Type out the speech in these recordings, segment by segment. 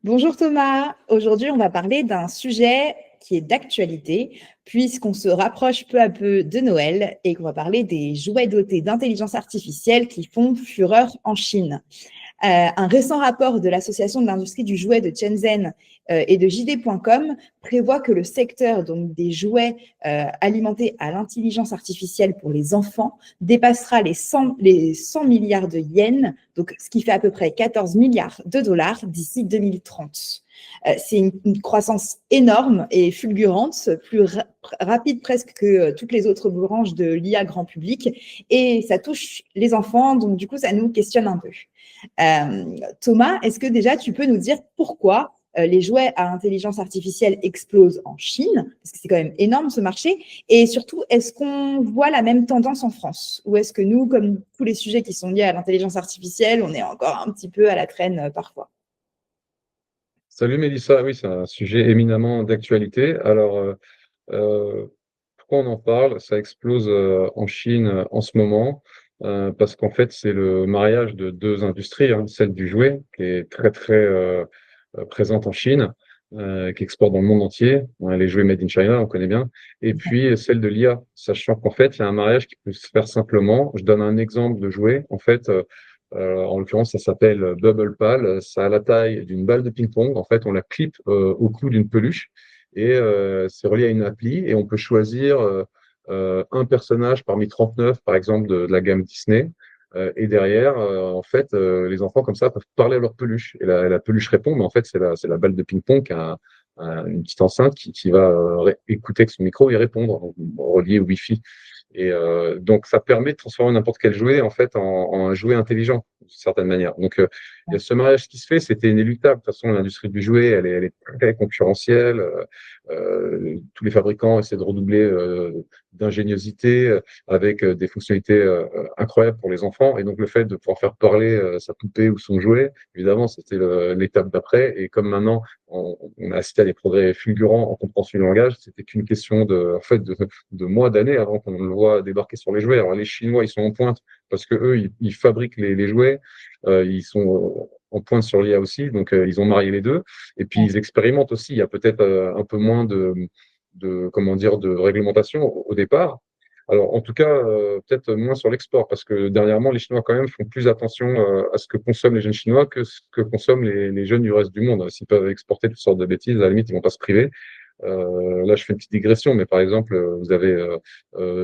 Bonjour Thomas, aujourd'hui on va parler d'un sujet qui est d'actualité puisqu'on se rapproche peu à peu de Noël et qu'on va parler des jouets dotés d'intelligence artificielle qui font fureur en Chine. Un récent rapport de l'Association de l'industrie du jouet de Shenzhen et de JD.com prévoit que le secteur donc, des jouets alimentés à l'intelligence artificielle pour les enfants dépassera les 100 milliards de yens, donc ce qui fait à peu près 14 milliards de dollars d'ici 2030. C'est une croissance énorme et fulgurante, rapide presque que toutes les autres branches de l'IA grand public, et ça touche les enfants, donc du coup ça nous questionne un peu. Thomas, est-ce que déjà tu peux nous dire pourquoi les jouets à intelligence artificielle explosent en Chine, parce que c'est quand même énorme ce marché, et surtout, est-ce qu'on voit la même tendance en France? Ou est-ce que nous, comme tous les sujets qui sont liés à l'intelligence artificielle, on est encore un petit peu à la traîne parfois? Salut Mélissa, oui, c'est un sujet éminemment d'actualité. Pourquoi on en parle? Ça explose en Chine en ce moment, parce qu'en fait, c'est le mariage de deux industries, hein, celle du jouet, qui est très présente en Chine, qui exporte dans le monde entier, hein, les jouets made in China, on connaît bien, et puis celle de l'IA, sachant qu'en fait, il y a un mariage qui peut se faire simplement. Je donne un exemple de jouet. En fait, en l'occurrence, ça s'appelle Bubble Pal. Ça a la taille d'une balle de ping-pong. En fait, on la clip au cou d'une peluche et c'est relié à une appli et on peut choisir un personnage parmi 39, par exemple, de la gamme Disney. Et derrière, en fait, les enfants comme ça peuvent parler à leur peluche. Et la peluche répond, mais en fait, c'est la balle de ping-pong qui a une petite enceinte qui va écouter avec son micro et répondre, relié au Wi-Fi. Et donc, ça permet de transformer n'importe quel jouet en fait en un jouet intelligent, d'une certaine manière. Donc, il y a ce mariage qui se fait, c'était inéluctable. De toute façon, l'industrie du jouet, elle est très concurrentielle. Tous les fabricants essaient de redoubler d'ingéniosité avec des fonctionnalités incroyables pour les enfants. Et donc, le fait de pouvoir faire parler sa poupée ou son jouet, évidemment, c'était l'étape d'après. Et comme maintenant, on a assisté à des progrès fulgurants en compréhension du langage, c'était qu'une question en fait, de mois, d'années avant qu'on le voit débarquer sur les jouets. Alors, les Chinois, ils sont en pointe parce que eux, ils fabriquent les jouets. Ils sont en pointe sur l'IA aussi, donc ils ont marié les deux. Et puis, ils expérimentent aussi. Il y a peut-être un peu moins comment dire, de réglementation au départ. Alors, en tout cas, peut-être moins sur l'export, parce que dernièrement, les Chinois, quand même, font plus attention à ce que consomment les jeunes Chinois que ce que consomment les jeunes du reste du monde. S'ils peuvent exporter toutes sortes de bêtises, à la limite, ils vont pas se priver. Là, je fais une petite digression, mais par exemple, vous avez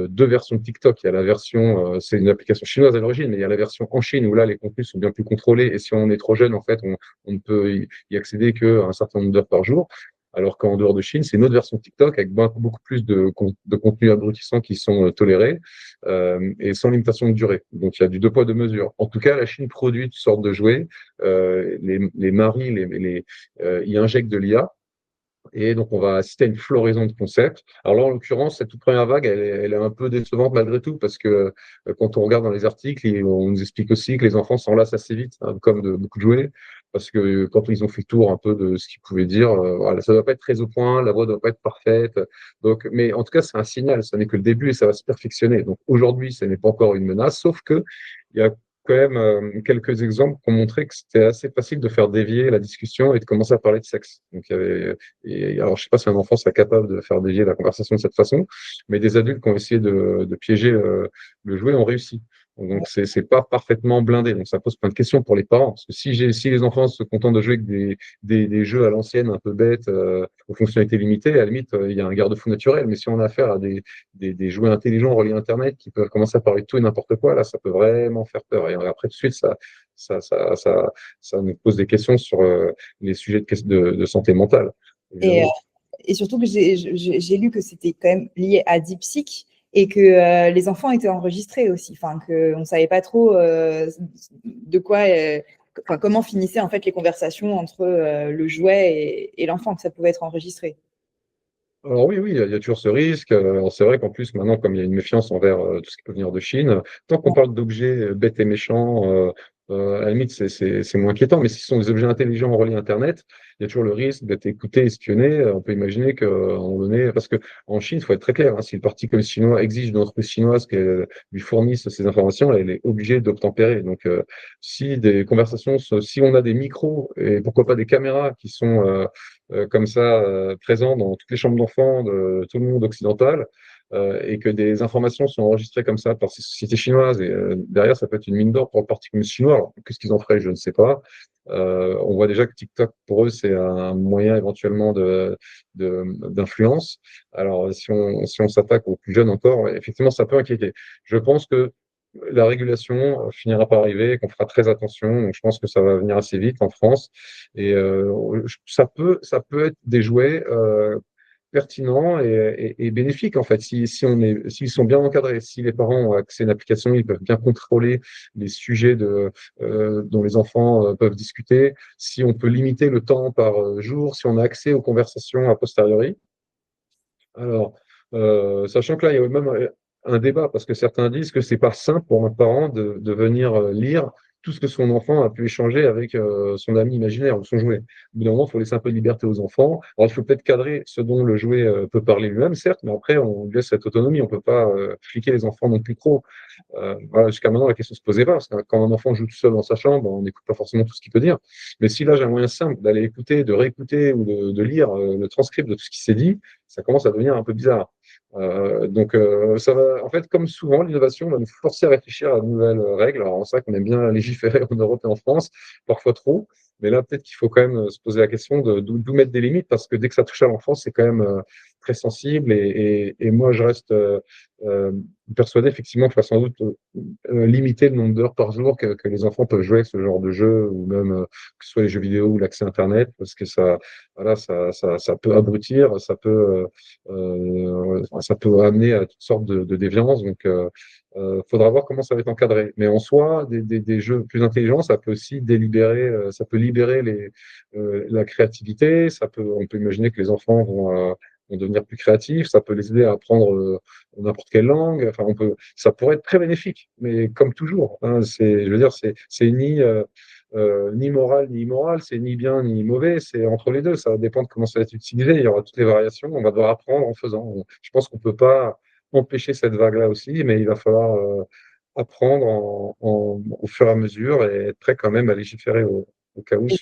deux versions de TikTok. Il y a la version, c'est une application chinoise à l'origine, mais il y a la version en Chine où là, les contenus sont bien plus contrôlés. Et si on est trop jeune, en fait, on ne peut y accéder qu'un certain nombre d'heures par jour. Alors qu'en dehors de Chine, c'est une autre version de TikTok avec beaucoup plus de contenus abrutissants qui sont tolérés et sans limitation de durée. Donc, il y a du deux poids, deux mesures. En tout cas, la Chine produit toutes sortes de jouets. Les maris y injectent de l'IA. Et donc, on va assister à une floraison de concepts. Alors là, en l'occurrence, cette toute première vague, elle est un peu décevante malgré tout, parce que quand on regarde dans les articles, on nous explique aussi que les enfants s'enlacent assez vite, hein, comme de beaucoup de jouets, parce que quand ils ont fait le tour un peu de ce qu'ils pouvaient dire, voilà, ça ne doit pas être très au point, la voix ne doit pas être parfaite. Donc, mais en tout cas, c'est un signal, ça n'est que le début et ça va se perfectionner. Donc aujourd'hui, ce n'est pas encore une menace, sauf que il y a quand même quelques exemples qui ont montré que c'était assez facile de faire dévier la discussion et de commencer à parler de sexe. Donc, il y avait et alors, je sais pas si un enfant serait capable de faire dévier la conversation de cette façon, mais des adultes qui ont essayé de piéger le jouet ont réussi. Donc, c'est pas parfaitement blindé. Donc, ça pose plein de questions pour les parents. Parce que si les enfants se contentent de jouer avec des jeux à l'ancienne, un peu bêtes, aux fonctionnalités limitées, à la limite, il y a un garde-fou naturel. Mais si on a affaire à des jouets intelligents reliés à Internet qui peuvent commencer à parler de tout et n'importe quoi, là, ça peut vraiment faire peur. Et après, tout de suite, ça nous pose des questions sur les sujets de santé mentale. Et, euh, Évidemment. et surtout que j'ai lu que c'était quand même lié à DeepSeek et que les enfants étaient enregistrés aussi, enfin qu'on ne savait pas trop de quoi, enfin, comment finissaient en fait les conversations entre le jouet et l'enfant, que ça pouvait être enregistré. Alors oui, oui, il y a toujours ce risque. Alors c'est vrai qu'en plus, maintenant, comme il y a une méfiance envers tout ce qui peut venir de Chine, tant qu'on parle d'objets bêtes et méchants, À la limite, c'est moins inquiétant, mais si ce sont des objets intelligents reliés à Internet, il y a toujours le risque d'être écouté, espionné. On peut imaginer qu'à un moment donné, parce que en Chine, il faut être très clair, hein, si le Parti communiste chinois exige d'une entreprise chinoise qu'elle lui fournisse ces informations, elle est obligée d'obtempérer. Donc, si des conversations, si on a des micros et pourquoi pas des caméras qui sont comme ça présents dans toutes les chambres d'enfants de tout le monde occidental, et que des informations sont enregistrées comme ça par ces sociétés chinoises, et derrière, ça peut être une mine d'or pour le Parti communiste chinois. Alors, qu'est-ce qu'ils en feraient? Je ne sais pas. On voit déjà que TikTok, pour eux, c'est un moyen éventuellement d'influence. Alors, si on s'attaque aux plus jeunes encore, effectivement, ça peut inquiéter. Je pense que la régulation finira par arriver, qu'on fera très attention. Donc, je pense que ça va venir assez vite en France. Et ça peut être des jouets pertinent et bénéfique en fait. S'ils sont bien encadrés, si les parents ont accès à une application, ils peuvent bien contrôler les sujets dont les enfants peuvent discuter. Si on peut limiter le temps par jour, si on a accès aux conversations a posteriori. Alors, sachant que là, il y a même un débat parce que certains disent que c'est pas simple pour un parent de venir lire tout ce que son enfant a pu échanger avec son ami imaginaire ou son jouet. Au bout d'un moment, il faut laisser un peu de liberté aux enfants. Alors, il faut peut-être cadrer ce dont le jouet peut parler lui-même, certes, mais après, on lui laisse cette autonomie. On peut pas fliquer les enfants non plus trop. Voilà, jusqu'à maintenant, la question se posait pas, parce que quand un enfant joue tout seul dans sa chambre, on n'écoute pas forcément tout ce qu'il peut dire. Mais si là, j'ai un moyen simple d'aller écouter, de réécouter ou de lire le transcript de tout ce qui s'est dit, ça commence à devenir un peu bizarre. Donc, ça va, en fait, comme souvent, l'innovation va nous forcer à réfléchir à de nouvelles règles. Alors, on sait qu'on aime bien légiférer en Europe et en France, parfois trop. Mais là, peut-être qu'il faut quand même se poser la question d'où mettre des limites, parce que dès que ça touche à l'enfance, c'est quand même très sensible. Et moi, je reste euh, persuadé effectivement qu'il faut sans doute limiter le nombre d'heures par jour que les enfants peuvent jouer avec ce genre de jeu, ou même que ce soit les jeux vidéo ou l'accès Internet, parce que voilà, ça peut abrutir, ça peut amener à toutes sortes de déviances. Donc, faudra voir comment ça va être encadré. Mais en soi, des jeux plus intelligents, ça peut aussi ça peut libérer la créativité. On peut imaginer que les enfants vont devenir plus créatifs. Ça peut les aider à apprendre n'importe quelle langue. Enfin, ça pourrait être très bénéfique. Mais comme toujours, hein, je veux dire, c'est ni moral ni immoral, c'est ni bien ni mauvais, c'est entre les deux. Ça dépend de comment ça va être utilisé. Il y aura toutes les variations. On va devoir apprendre en faisant. Je pense qu'on peut pas empêcher cette vague-là aussi, mais il va falloir apprendre au fur et à mesure et être prêt quand même à légiférer au cas où Et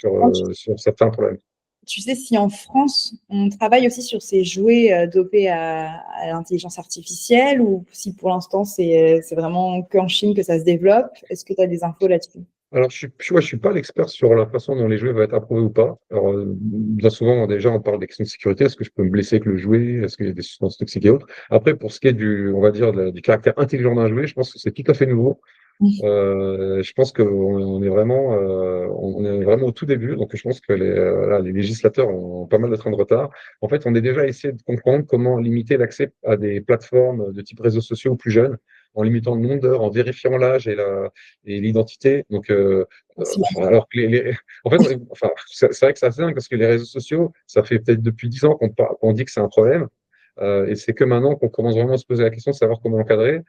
sur certains problèmes. tu sais si en France, on travaille aussi sur ces jouets dopés à l'intelligence artificielle ou si pour l'instant, c'est vraiment qu'en Chine que ça se développe? Est-ce que tu as des infos là-dessus? Alors, je suis pas l'expert sur la façon dont les jouets vont être approuvés ou pas. Alors, bien souvent, déjà, on parle des questions de sécurité. Est-ce que je peux me blesser avec le jouet? Est-ce qu'il y a des substances toxiques et autres? Après, pour ce qui est on va dire, du caractère intelligent d'un jouet, je pense que c'est tout à fait nouveau. Je pense on est vraiment au tout début, donc je pense que les législateurs ont pas mal de train de retard. En fait, on est déjà essayé de comprendre comment limiter l'accès à des plateformes de type réseaux sociaux aux plus jeunes, en limitant le nombre d'heures, en vérifiant l'âge et l'identité. Donc, alors que en fait, enfin, c'est vrai que c'est assez dingue parce que les réseaux sociaux, ça fait peut-être depuis 10 ans qu'on dit que c'est un problème. Et c'est que maintenant qu'on commence vraiment à se poser la question de savoir comment l'encadrer.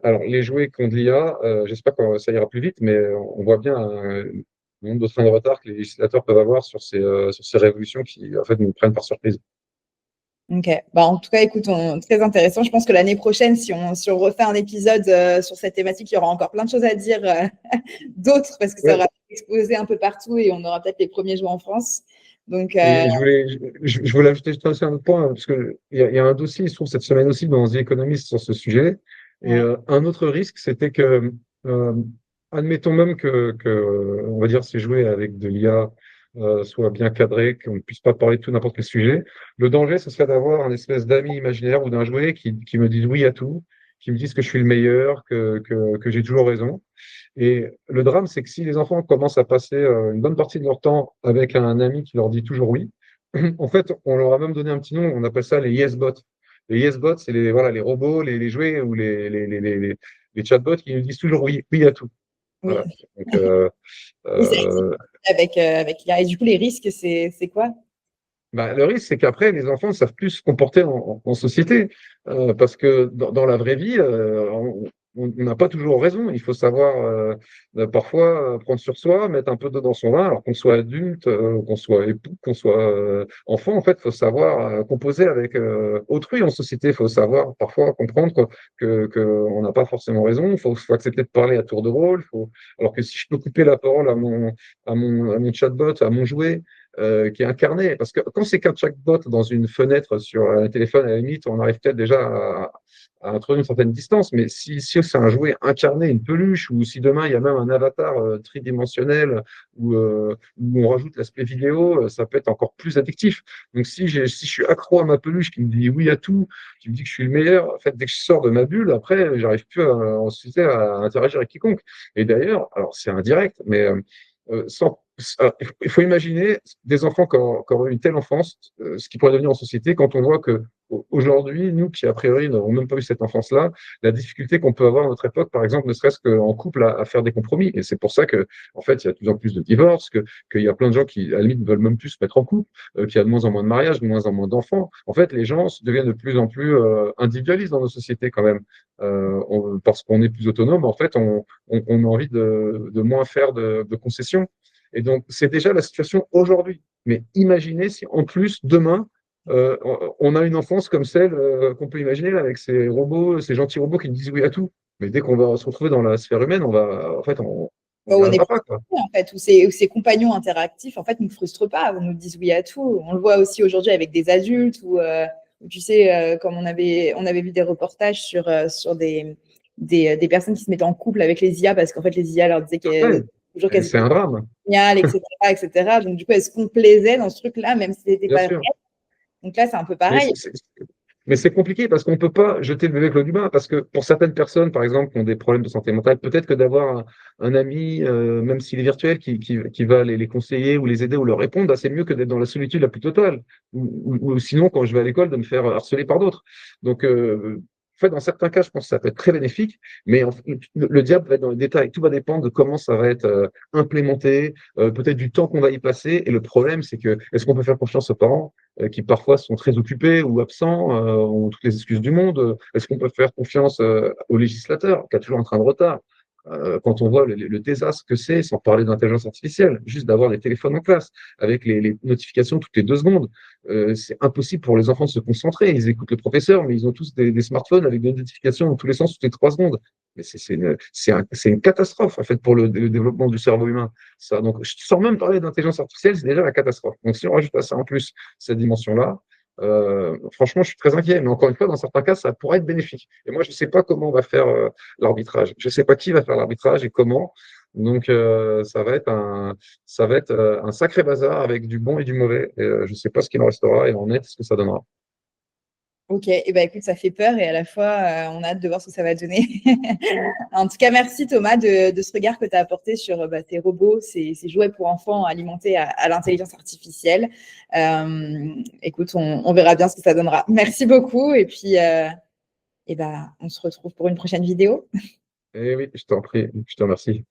Alors, les jouets qui ont de l'IA, j'espère que ça ira plus vite, mais on voit bien le nombre de trains de retard que les législateurs peuvent avoir sur ces révolutions qui, en fait, nous prennent par surprise. Ok. Bah, en tout cas, écoute, très intéressant. Je pense que l'année prochaine, si on refait un épisode sur cette thématique, il y aura encore plein de choses à dire d'autres parce que ça Ouais, aura été exposé un peu partout et on aura peut-être les premiers jouets en France. Donc, et je voulais ajouter juste aussi un autre point, parce qu'il y a un dossier, il se trouve, cette semaine aussi dans The Economist sur ce sujet. Et ouais. un autre risque, c'était que, euh, admettons même on va dire, ces jouets avec de l'IA soient bien cadrés, qu'on ne puisse pas parler de tout n'importe quel sujet. Le danger, ce serait d'avoir un espèce d'ami imaginaire ou d'un jouet qui me dise oui à tout, qui me dise que je suis le meilleur, que j'ai toujours raison. Et le drame, c'est que si les enfants commencent à passer une bonne partie de leur temps avec un ami qui leur dit toujours oui, en fait, on leur a même donné un petit nom, on appelle ça les yes-bots. Les yes-bots, c'est voilà, les robots, les jouets ou les chatbots qui nous disent toujours oui, oui à tout. Oui. Voilà. Donc, Oui, c'est euh, avec l'IA. Et du coup, les risques, c'est quoi? bah, le risque, c'est qu'après, les enfants ne savent plus se comporter en société. Parce que dans la vraie vie, on n'a pas toujours raison. Il faut savoir parfois prendre sur soi, mettre un peu d'eau dans son vin, alors qu'on soit adulte, qu'on soit époux, qu'on soit enfant. En fait, il faut savoir composer avec autrui en société. Il faut savoir parfois comprendre que on n'a pas forcément raison. Faut accepter de parler à tour de rôle. Alors que si je peux couper la parole à mon chatbot, à mon jouet, qui est incarné. Parce que quand c'est qu'un chatbot dans une fenêtre sur un téléphone, à la limite, on arrive peut-être déjà à introduire une certaine distance. Mais si c'est un jouet incarné, une peluche, ou si demain il y a même un avatar tridimensionnel où on rajoute l'aspect vidéo, ça peut être encore plus addictif. Donc si je suis accro à ma peluche qui me dit oui à tout, qui me dit que je suis le meilleur, en fait, dès que je sors de ma bulle, après, j'arrive plus ensuite à interagir avec quiconque. Et d'ailleurs, alors c'est indirect, mais il faut imaginer des enfants qui ont eu une telle enfance, ce qui pourrait devenir en société quand on voit que aujourd'hui, nous qui a priori n'avons même pas eu cette enfance-là, la difficulté qu'on peut avoir à notre époque, par exemple, ne serait-ce qu'en couple, à faire des compromis. Et c'est pour ça que, en fait, il y a de plus en plus de divorces, qu'il y a plein de gens qui, à la limite, ne veulent même plus se mettre en couple, qu'il y a de moins en moins de mariages, de moins en moins d'enfants. En fait, les gens deviennent de plus en plus individualistes dans nos sociétés quand même. Parce qu'on est plus autonome, en fait, on a envie de moins faire de concessions. Et donc, c'est déjà la situation aujourd'hui. Mais imaginez si, en plus, demain, on a une enfance comme celle qu'on peut imaginer là, avec ces robots, ces gentils robots qui nous disent oui à tout. Mais dès qu'on va se retrouver dans la sphère humaine, on Bon, n'y on est arrivera pas, quoi. en fait, où ces compagnons interactifs, en fait, nous frustrent pas, ou nous disent oui à tout. On le voit aussi aujourd'hui avec des adultes, où tu sais, comme on avait vu des reportages sur des personnes qui se mettaient en couple avec les IA, parce qu'en fait, les IA leur disaient Ouais, toujours et qu'elles c'est étaient un drame, géniales, etc., etc. Donc, du coup, elles se complaisaient dans ce truc-là, même si c'était bien pas vrai. sûr. Donc là, c'est un peu Mais pareil. c'est compliqué parce qu'on ne peut pas jeter le bébé avec l'eau du bain. Parce que pour certaines personnes, par exemple, qui ont des problèmes de santé mentale, peut-être que d'avoir un ami, même s'il est virtuel, qui va les conseiller ou les aider ou leur répondre, bah, c'est mieux que d'être dans la solitude la plus totale. Ou sinon, quand je vais à l'école, de me faire harceler par d'autres. Donc, en fait, dans certains cas, je pense que ça peut être très bénéfique, mais le diable va être dans les détails. Tout va dépendre de comment ça va être implémenté, peut-être du temps qu'on va y passer. Et le problème, c'est que est-ce qu'on peut faire confiance aux parents qui parfois sont très occupés ou absents, ont toutes les excuses du monde? Est-ce qu'on peut faire confiance au législateur qui a toujours un train de retard? Quand on voit le désastre que c'est, sans parler d'intelligence artificielle, juste d'avoir des téléphones en classe, avec les notifications toutes les 2 secondes, c'est impossible pour les enfants de se concentrer. Ils écoutent le professeur, mais ils ont tous des smartphones avec des notifications dans tous les sens toutes les 3 secondes. Mais c'est une catastrophe en fait pour le développement du cerveau humain. Ça, donc, sans même parler d'intelligence artificielle, c'est déjà la catastrophe. Donc, si on rajoute à ça en plus cette dimension-là, franchement, je suis très inquiet. Mais encore une fois, dans certains cas, ça pourrait être bénéfique. Et moi, je ne sais pas comment on va faire l'arbitrage. Je ne sais pas qui va faire l'arbitrage et comment. Donc, ça va être un sacré bazar avec du bon et du mauvais. Et, je ne sais pas ce qu'il en restera et en net ce que ça donnera. Ok, et ben écoute, ça fait peur et à la fois, on a hâte de voir ce que ça va donner. En tout cas, merci Thomas de ce regard que tu as apporté sur tes robots, ces jouets pour enfants alimentés à l'intelligence artificielle. Écoute, on verra bien ce que ça donnera. Merci beaucoup et puis on se retrouve pour une prochaine vidéo. Et oui, je t'en prie, je te remercie.